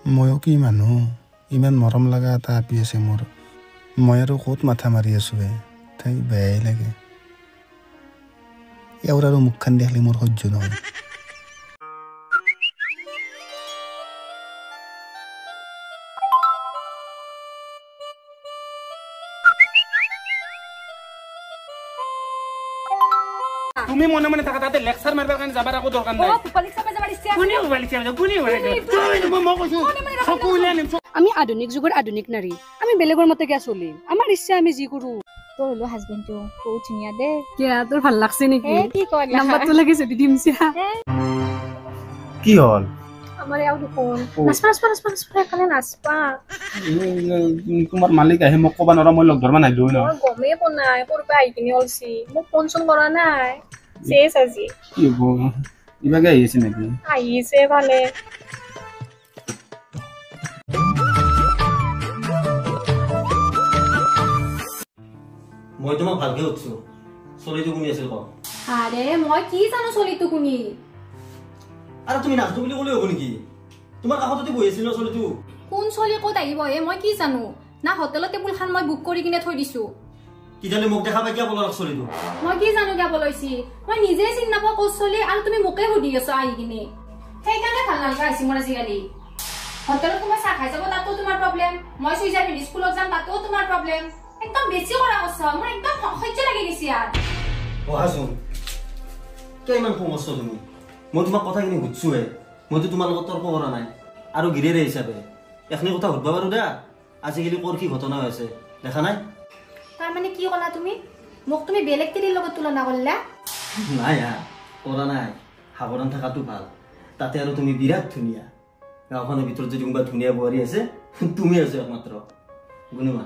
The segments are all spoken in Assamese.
ময়ো কি মানুহ ইমান মৰম লগা এটা আপি আছে মোৰ মই আৰু ক'ত মাথা মাৰি আছোঁ তাই বেয়াই লাগে এওঁৰ আৰু মুখখন দেখিলে মোৰ সহ্য নহয় তুমি মনে মনে থাকা তাতে লেকচাৰ মাৰিবৰ কাৰণে যাবাৰ আকৌ দৰকাৰ নাই আমি আধুনিক যুগৰ আধুনিক নাৰী আমি বেলেগৰ মতে কিয় চলিম আমাৰ ইচ্ছা আমি যি কৰো তোৰ হলো হাজবেণ্ডটো বহুত ধুনীয়া দে কিয়া তোৰ ভাল লাগছে নেকি কি কয় নাম্বাৰটো লাগিছে দি দিম চিয়া কি হ'ল আমাৰ ইয়াও দেখোন নাচপা একালে নাচপা তোমাৰ মালিক আহি মোক ক'বা নোৱাৰা মই লগ ধৰবা নাহিলো ন মই গমেই পোৱা নাই ক'ৰ পৰা আহি কিনে অলছি মোক ফোন চোন কৰা নাই চেছ আজি কি হ'ব ইবাগে আহিছে নেকি আহিছে ভালে মই তোমাক ভালকে উঠছো চলিটো কোনি আছিল ক আৰে মই কি জানো চলিটো কোনি আৰু তুমি নাচটো বুলি ক'লে হ'ব নেকি তোমাৰ কাষতে বহি আছিল ন চলিটো কোন চলি ক'ত আহিব মই কি জানো না হোটেলৰ টেবুলখন মই বুক কৰি কিনে থৈ দিছো কি জানি মোক দেখা পাই কিয় ক'লা চলিটো মই কি জানো কিয় বলৈছি মই নিজে চিনি নাপাওঁ ক'ত চলি আৰু তুমি মোকে সুধি আছো আহি কিনে সেইকাৰণে ভাল নালগা হৈছে মোৰ আজিকালি হোটেলত তোমাৰ চাহ খাই যাব তাতো তোমাৰ প্ৰব্লেম মই চুইজাৰ পিন্ধি স্কুলত যাম তাতো তোমাৰ প্ৰব্লেম একদম বেছি কৰা কৈছ মোৰ একদম সহ্য লাগি গৈছে ইয়াত বহাচোন কিয় ইমান খং কৰিছ তুমি মই তোমাক কথাখিনি সুধছোহে মইতো তোমাৰ লগত তৰ্ক কৰা নাই আৰু গিৰেৰে হিচাপে এখনি কথা সুধবা পাৰো দে আজিকালি ক'ৰ কি ঘটনা হৈ আছে দেখা নাই তাৰমানে কি ক'লা তুমি মোক তুমি বেলেগ তিৰিৰ লগত তুলনা কৰিলা নাই কৰা নাই সাৱধান থকাটো ভাল তাতে আৰু তুমি বিৰাট ধুনীয়া গাঁওখনৰ ভিতৰত যদি কোনোবা ধুনীয়া বোৱাৰী আছে তুমি আছো একমাত্ৰ গুণমা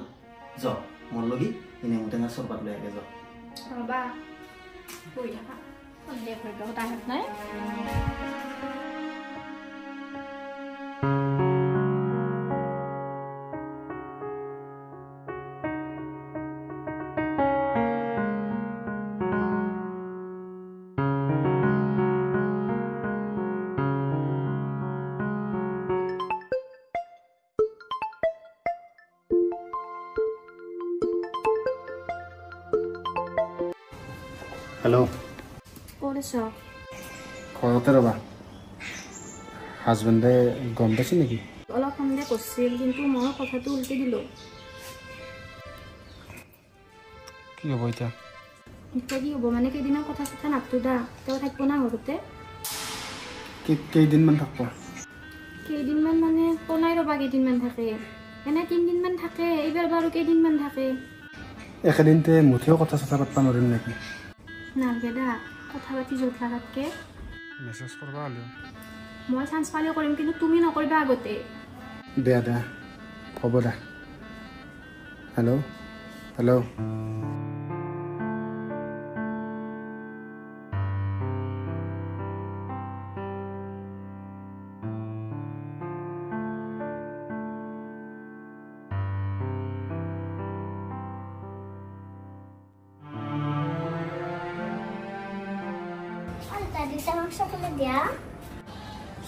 যাও মোৰ লগি এনে ঔটেঙা চৰপাত লৈ আগে যাও ৰবা বহি থাকা সন্দেহ কৰিব কথা নাই হেল্ল' ক'ত আছ ঘৰতে ৰ'বা হাজবেণ্ডে গম পাইছে নেকি অলপ সন্দেহ কৰিছিল কিন্তু মই কথাটো উল্টি দিলোঁ কি হ'ব এতিয়া এতিয়া কি হ'ব মানে কেইদিনমান কথা চথা নাপাতো দা তেওঁ থাকিব না ঘৰতে কেইদিনমান থাকিব কেইদিনমান মানে কোনাই ৰ'বা কেইদিনমান থাকে এনে 3 দিনমান থাকে এইবাৰ বাৰু কেইদিনমান থাকে একেদিনতে মুঠেও কথা চথা পাতিব নোৱাৰিম নেকি নালগে দা কথা পাতি য'ত লাগাতকে মেছেজ কৰবা হ'লেও মই চান্স পালেও কৰিম কিন্তু তুমি নকৰিবা আগতে দে হ'ব দে হেল্ল' হেল্ল'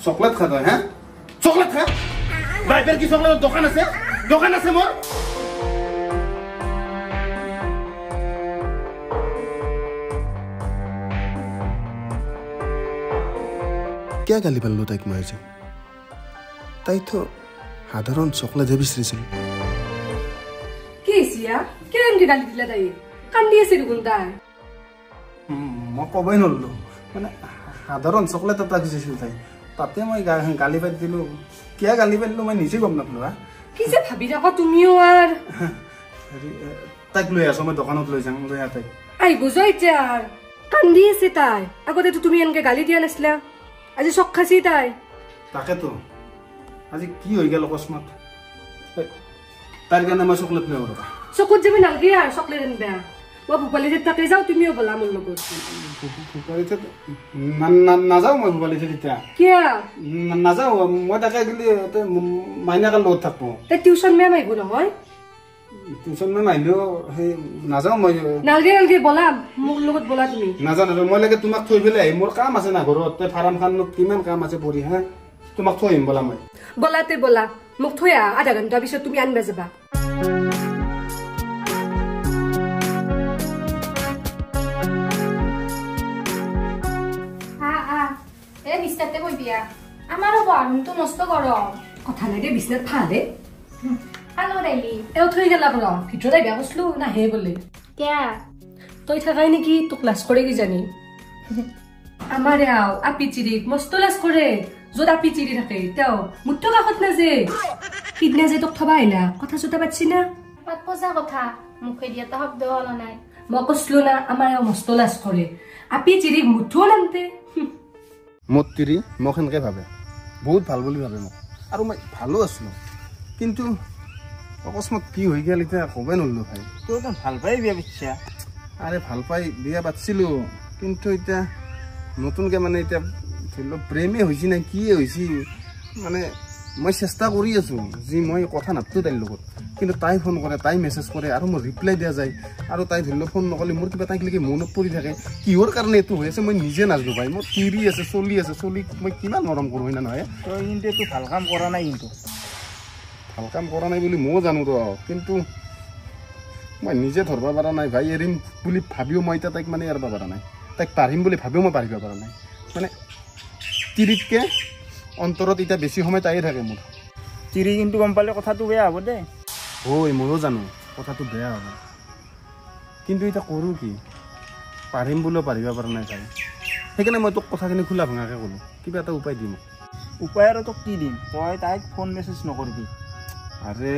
চকলেট খা তই চকলেট খা বাইবেল কি চকলেটৰ দোকান আছে মোৰ কিয় গালি পাৰলো তাইক মই আজি তাইতো সাধাৰণ চকলেটহে বিচাৰিছিল কি হৈছিয়া কিয় এনকে গালি দিলা তাই কান্দি আছে দেখোন তাই মই ক'বই নোৱাৰিলো মানে সাধাৰণ চকলেট এটা খুজিছিল তাই তাতে মই গালি পাতি দিলো কিয় গালি পাতিলো মই নিজে গম নাপালো কি যে ভাবি থাকা তুমিও আৰু তাইক লৈ আছো মই দোকানত লৈ যাম লৈ তাইক আহিব যা এতিয়া আৰু কান্দি আছে তাই আগতেতো তুমি এনেকে গালি দিয়া নাছিলা আজি চক খাইছি তাই তাকেতো আজি কি হৈ গেল অকস্মাত তাইৰ কাৰণে মই চকলেট লৈ ৰবা চকুত যাবি নালগে আৰু চকলেট আনবা মই ভূপালীত তাতে যাওঁ তুমিও বলা মোৰ লগত নাযাওঁ মই ভূপালীত এতিয়া কিয় নাযাওঁ মই তাকে গেলি মাইনাকাৰ লগত থাকো টিউচন মেম আহিব নহয় টিউচন মেম আহিলেও সেই নাযাওঁ মই নালগে বলা মোৰ লগত বলা তুমি নাজানো মই লাগে তোমাক থৈ পেলাই আহিম মোৰ কাম আছে না ঘৰত ফাৰ্মখনত কিমান কাম আছে পঢ়ি তোমাক থৈ আহিম ব'লা মই বলাতে বলা মোক থৈ আহা 1/2 ঘণ্টা পিছত তুমি আনবা যাবা এ বিস্তারতে বই বিয়া আমারও বারুমটো মস্ত গরম কথা নাই দে বিছনাত ফালে আলো রেলি এও থৈ গেলা বৰা ভিতৰত আইবা কৈছিলো না হে বোলে क्या তই থাকাই নেকি তোক লাজ কৰে কি জানি আমাৰ আও আপি চিৰিক মস্ত লাজ কৰে য'ত আপি চিৰি থাকে তেওঁ মুঠটো কাষত নাজে সিদিনা যে তোক থবা আহিলা কথা চুটা পাতছি না পাত পজা কথা মুখে দিয়া তো শব্দ হলো নাই মই কৈছিলো না আমাৰ আও মস্ত লাজ কৰে আপি চিৰিক মুঠো নামতে মোৰ তিৰি মোক সেনেকৈ ভাবে বহুত ভাল বুলি ভাবে মোক আৰু মই ভালো আছিলোঁ কিন্তু অকস্মাত কি হৈ গ'ল এতিয়া ক'বই নোৱাৰিলোঁ ভাই তোৰ ভাল পাই বিয়া পিছা আৰে ভাল পাই বিয়া পাতিছিলোঁ কিন্তু এতিয়া নতুনকৈ মানে এতিয়া ধৰি লওক প্ৰেমেই হৈছে নাই কিয়ে হৈছে মানে মই চেষ্টা কৰি আছোঁ যি মই কথা নাপাতোঁ তাইৰ লগত কিন্তু তাই ফোন কৰে তাই মেছেজ কৰে আৰু মোৰ ৰিপ্লাই দিয়া যায় আৰু তাই ধৰি লওক ফোন নকলে মোৰ কিবা তাইক লেকে মনত পৰি থাকে কিহৰ কাৰণে এইটো হৈ আছে মই নিজে নাজানো ভাই মোৰ তিৰি আছে চলি মই কিমান মৰম কৰোঁ হয় না নহয় তই কিন্তু এইটো ভাল কাম কৰা নাই কিন্তু ভাল কাম কৰা নাই বুলি ময়ো জানো ৰ কিন্তু মই নিজে ধৰিব পৰা নাই ভাই এৰিম বুলি ভাবিও মই এতিয়া তাইক মানে এৰিব পৰা নাই তাইক পাৰিম বুলি ভাবিও মই পাৰিব পৰা নাই মানে তিৰিতকৈ অন্তৰত এতিয়া বেছি সময় তাইয়ে থাকে মোৰ তিৰি কিন্তু গম পালে কথাটো বেয়া হ'ব দে ঐ ময়ো জানো কথাটো বেয়া হ'ব কিন্তু এতিয়া কৰোঁ কি পাৰিম বুলিও পাৰিব পৰা নাই তাই সেইকাৰণে মই তোক কথাখিনি খোলা ভঙাকৈ ক'লোঁ কিবা এটা উপায় দিম উপায় আৰু তোক কি দিম তই তাইক ফোন মেছেজ নকৰিবি আৰে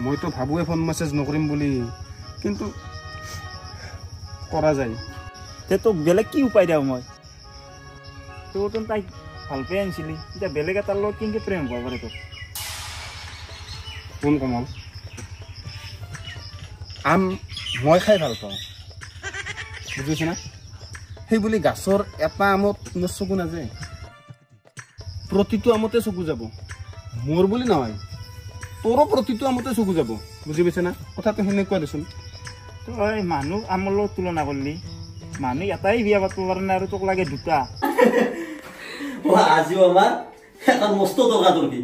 মইতো ভাবোঁৱে ফোন মেছেজ নকৰিম বুলি কিন্তু কৰা যায় তে তোক বেলেগ কি উপায় দিওঁ মই তোৰতো তাইক ভাল পাই আনিছিলি এতিয়া বেলেগ এটাৰ লগত কেনেকৈ প্ৰেম হ'ব পাৰে তোক কোন কমল আম মই খাই ভাল পাওঁ বুজিছে না সেই বুলি গাছৰ এটা আমত মোৰ চকু নাযায় প্ৰতিটো আমতে চকু যাব মোৰ বুলি নহয় তোৰো প্ৰতিটো আমতে চকু যাব বুজি পাইছে না কথাটো সেনেকুৱা দেচোন তই মানুহ আমৰ লগত তুলনা কৰিলি মানুহ এটাই বিয়া পাতিব পাৰে নাই আৰু তোক লাগে দুটা আজিও আমাৰ এখন মস্ত টকা তৰ্কি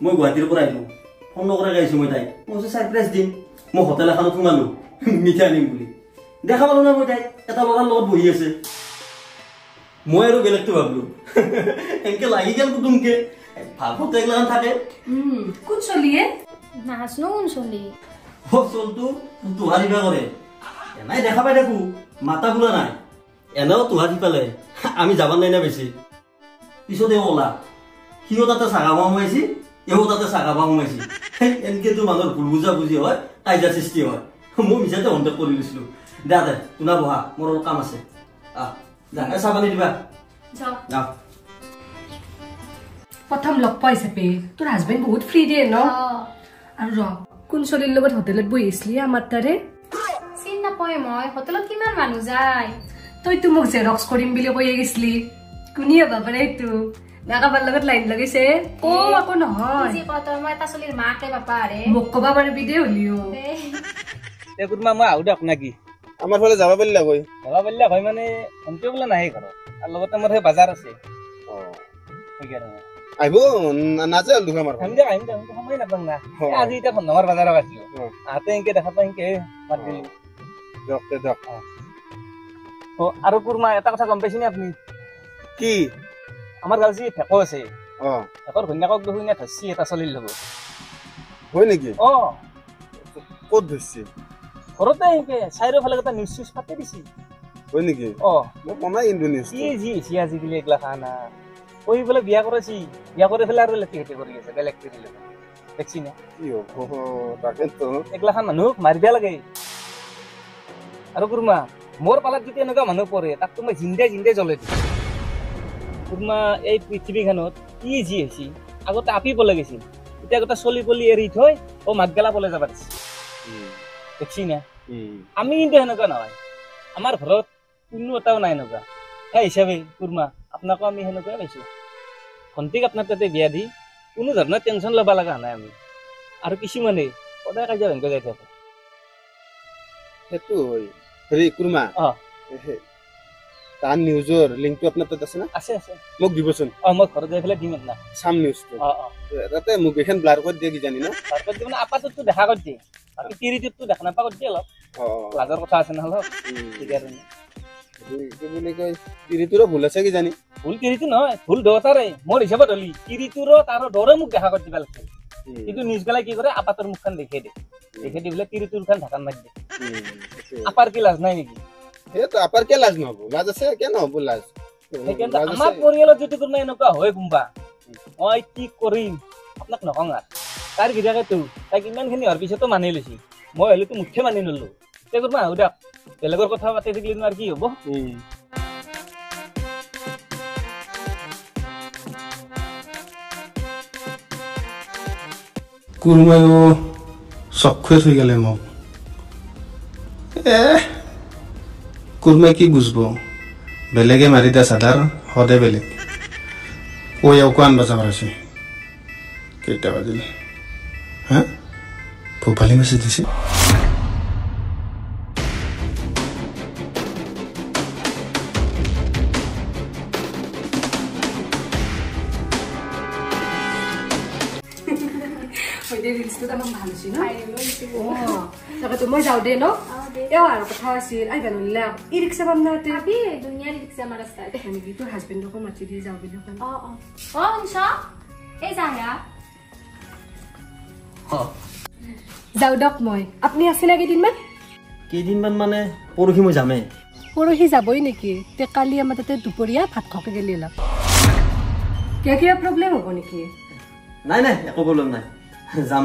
মই গুৱাহাটীৰ পৰা আহিলোঁ ফোন নকৰাকৈ আহিছোঁ মই তাইক মই ছাৰপ্ৰাইজ দিম মই হোটেল এখনত সোমালোঁ মিঠা আনিম বুলি দেখা পালোঁ না মই তাইক এটা ল'ৰাৰ লগত বহি আছে মই আৰু বেলেগটো ভাবিলোঁ এনেকৈ লাগি গ'ল কুটুমকৈ ভাল ফটো এগিলাখন থাকে কোন চলিয়ে নাচনো কোন চলি চলটো তোহাৰ দিবা কৰে এনাই দেখা পাই থাকোঁ মাতা বোলা নাই এনেও তোহাৰ দি পালে আমি যাব নাই না বেছি পিছতে ওলা সিও তাতে চাগা পাওঁ সোমাইছি এও তাতে চাগা পাওঁ সোমাইছি এনেকৈতো মানুহৰ ভুল বুজা বুজি হয় কাজিয়া সৃষ্টি হয় মই মিছাতে সন্দেহ কৰি লৈছিলোঁ দে দে তোনা বহা মোৰ অলপ কাম আছে দে চাহ পানী দিবা যাওঁ প্ৰথম লগ পোৱা হিচাপে তোৰ হাজবেণ্ড বহুত ফ্ৰী দিয়ে ন আৰু ৰ কোন চলিৰ লগত হোটেলত বহি আছিলি আমাৰ তাৰে চিন নাপায় মই হোটেলত কিমান মানুহ যায় তইতো মোক জেৰক্স কৰিম বুলি কৈ গৈছিলি কোনে হ'ব পাৰে এইটো না কাৰোবাৰ লগত লাইন লগাইছে আকৌ নহয় মই এটা চলিৰ মাকে বাপা আৰে মোক ক'ব পাৰিবি দে হলিও কোনোবা মই আহো দিয়ক নাকি আমাৰ ফালে যাব পাৰিলা গৈ যাব পাৰিলে হয় মানে ফোনটো বোলে নাহে ঘৰত আৰু লগতে মোৰ সেই বজাৰ আছে সেইকাৰণে আহিব নাযায় আমাৰ আহিম দে সময় নাপাওঁ না আজি এতিয়া ভণ্ডামাৰ বজাৰত আছিলো আহোঁতে এনেকৈ দেখা পাই এনেকৈ মাত দিলোঁ দিয়ক আৰু কুৰমা এটা কথা গম পাইছেনে আপুনি কি আমাৰ গাঁৱত যি ফেকো আছে অঁ ফেকৰ ঘৈণীয়েকক দেখোন ধৰিছি এটা চলিৰ লগত হয় নেকি অঁ ক'ত ধৰিছে ঘৰতে এনেকৈ চাৰিওফালে এটা নিউজ চিউজ পাতি দিছে হয় নেকি অঁ মই কমাই কিন্তু নিউজ কি যি হৈছে আজিকালি এইগিলা খানা কৈ বোলে বিয়া কৰাইছি বিয়া কৰি পেলাই আৰু লেটি খেতি কৰি আছে বেলেগ কৰি দেখছি না কি হ'ব তাকেতো এইগিলা খান মানুহক মাৰিব লাগে আৰু কুৰমা মোৰ পালাত যদি এনেকুৱা মানুহ পৰে তাকতো মই জিন্দাই জ্বলাই দিম কুৰমা এই পৃথিৱীখনত কি যি হৈছে আগতে আপি পলাই গৈছিল এতিয়া গোটেই চলি পলি এৰি থৈ মাক গেলা পলাই যাব দিছে দেখছি না আমি কিন্তু সেনেকুৱা নহয় আমাৰ ঘৰত কোনো এটাও নাই এনেকুৱা সেই হিচাপে কুৰমা আপোনাকো আমি সেনেকুৱাই পাইছোঁ ভণ্টিক আপোনাৰ তাতে বিয়া দি কোনো ধৰণৰ টেনশ্যন ল'ব লগা নাই আমি আৰু কিছুমানে সদায় কাজিয়া ভেংকৈ যাই থাকে সেইটো হয় হেৰি কুৰমা তাৰ নিউজৰ লিংকটো আপোনাৰ তাত আছে না আছে মোক দিবচোন মই ঘৰত যাই পেলাই দিম না সাম নিউজটো তাতে মোক এখন ব্লাৰ কৰি দিয়ে কি জানি না ব্লাৰ কৰি দিয়ে মানে আপাততো দেখা কৰি দিয়ে বাকি তিৰিটোতো দেখা নাপা কৰি দিয়ে অলপ লাজৰ কথা আছে না অলপ ঠিক আছে কি বুলি কয় তিৰিটোৰো ভুল আছে কি জানি ভুল তিৰিটো নহয় ভুল দহটাৰে মোৰ হিচাপত হলি তিৰিটোৰো তাৰ দৰে মোক দেখা কৰি দিবা লাগিছিল কিন্তু নিউজ গেলাই কি কৰে আপাতৰ মুখখন দেখে দি পেলাই তিৰিটোৰ খান ঢাকান মাৰি দিয়ে আপাৰ কি লাজ নাই নেকি সেইটো আপাৰ কে লাজ নহব লাজ আছে কে নহব লাজ আমাৰ পৰিয়ালত যদি কোনো এনেকুৱা হয় কোনবা মই কি কৰিম আপোনাক নকওঁ আৰু তাৰ গিৰাকে তো তাইক ইমানখিনি হোৱাৰ পিছতো মানি লৈছি মই হলেতো মুখ্য মানি নলো তে কোনবা আহো দিয়ক বেলেগৰ কথা পাতি থাকিলে আৰু কি হব কুৰমায়ো চক্ষুৱে থৈ গেলে মোক কুৰমাই কি বুঝব বেলেগে মাৰি দিয়া চাদাৰ সদে বেলেগ কৈ আকৌ আনবা যাব আছে কেইটা বাজিল হা ভূপালী মেছেজ দিছে মই যাওঁ দে ন আৰু কথা আছিল আই গানিলা ই ৰিক্সা পাম না দুনিয়া ৰিক্সা আমাৰ ৰাস্তাত নেকি তোৰ হাজবেণ্ডকো মাতি দি যাওঁ বুলি যাওঁ দিয়ক মই আপুনি আছে না কেইদিনমান মানে পৰহি মই যামেই পৰহি যাবই নেকি তে কালি আমাৰ তাতে দুপৰীয়া ভাত খোৱাকে গেলি অলপ কিবা প্ৰব্লেম হ'ব নেকি নাই একো প্ৰব্লেম নাই যাম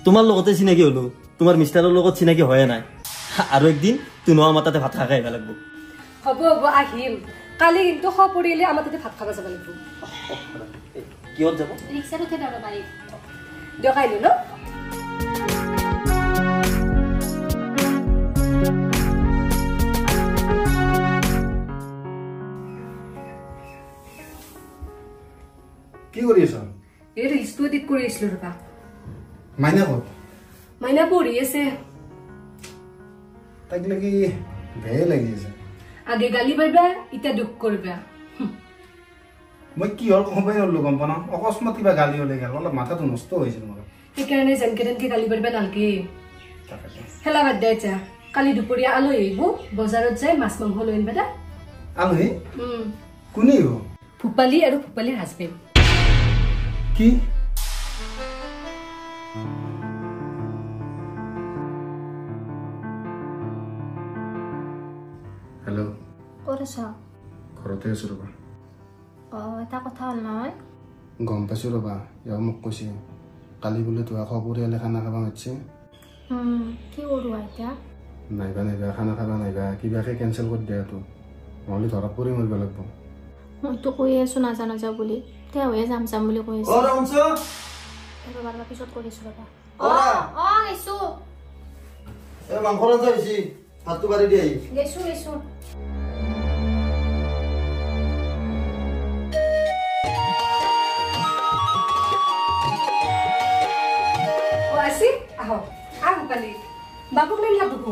তোমাৰ লগতে চিনাকি হলো তোমাৰ মিষ্টাৰৰ লগত চিনাকি হয়ে নাই আৰু একদিন তুনো আমাৰ তাতে ভাত খাই আহিব লাগিব হ'ব আহিম কালি কিন্তু সপৰিয়ালে আমাৰ তাতে ভাত খাব যাব লাগিব কিহত যাব ৰিক্সাত উঠে যাব পাৰি দিয়ক আহিলো ন কি কৰি আছ এই ৰিলছটো এডিট কৰি আছিলো ৰবা মাইনা ক'ত মাইনা পঢ়ি আছে তাক লাগি বেয়া লাগি আছে আগে গালি পাৰিবা এতিয়া দুখ কৰিবা মই কি হ'ল ক'বই নলো গম পাওঁ অকস্মাত কিবা গালি হ'লে গেল অলপ মাথাটো নষ্ট হৈছিল মোৰ সেইকাৰণে যেনকে তেনকে গালি পাৰিবা নালগে খেলা বাদ দে যা কালি দুপৰীয়া আলহী আহিব বজাৰত যাই মাছ মাংস লৈ আনিবা দা আলহী কোনে আহিব ভূপালী আৰু ভূপালীৰ হাজবেণ্ড কি হেল্ল' ক'ত আছ ঘৰতে আছো ৰবা এটা কথা হ'ল নহয় গম পাইছো ৰবা ইয়াৰ মোক কৈছে কালি বোলে তোৰ পৰিয়ালে খানা খাব মাতিছে কি কৰোঁ এতিয়া নাইবা খানা খাবা নাইবা কিবাকে কেঞ্চেল কৰি দিয়া তো নহ'লে ধৰা পৰি মৰিব লাগিব মইতো কৈয়ে আছো নাযাওঁ বুলি তেওঁহে যাম বুলি কৈ আছে ৰবা পিছত কৰি আছো ৰবা গৈছো মাংস ৰান্ধা হৈছে ভাতটো বাঢ়ি দিয়ে গৈছো বাবুক নাই লাগব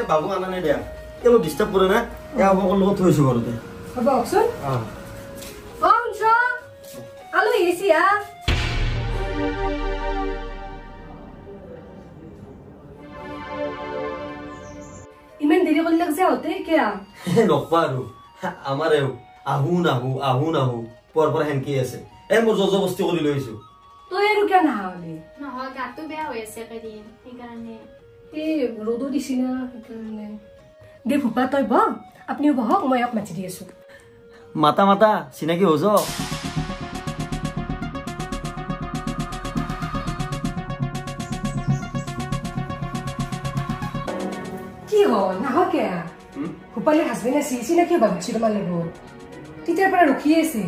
বাবু আনা নাই দিয়া অলপ ডিষ্টাৰ্ব কৰে না আবকৰ লগত থৈছো ঘৰতে হ'ব কওকচোন আলহী আহিছি ইমান দেৰি কৰিলে যাওঁতে কিয় নকবা আৰু আমাৰেও আহো নাহো পৰ সেনকি আছে মোৰ জজ বস্তি কৰি লৈ আহিছো তই আৰু কিয় নাহালি নহয় গাটো বেয়া হৈ আছে একেদিন সেইকাৰণে এই ৰ'দো দিছি না সেইকাৰণে দে ভূপা তই বহ আপুনিও বহক মই ইয়াক মাতি দি আছো মাতা চিনাকি হৈ যাও কি হ'ল নাহক কিয় ভূপালীৰ হাজবেণ্ড আছে চিনাকি ভাবিছো তোমাৰ লগত তেতিয়াৰ পৰা ৰখি আছে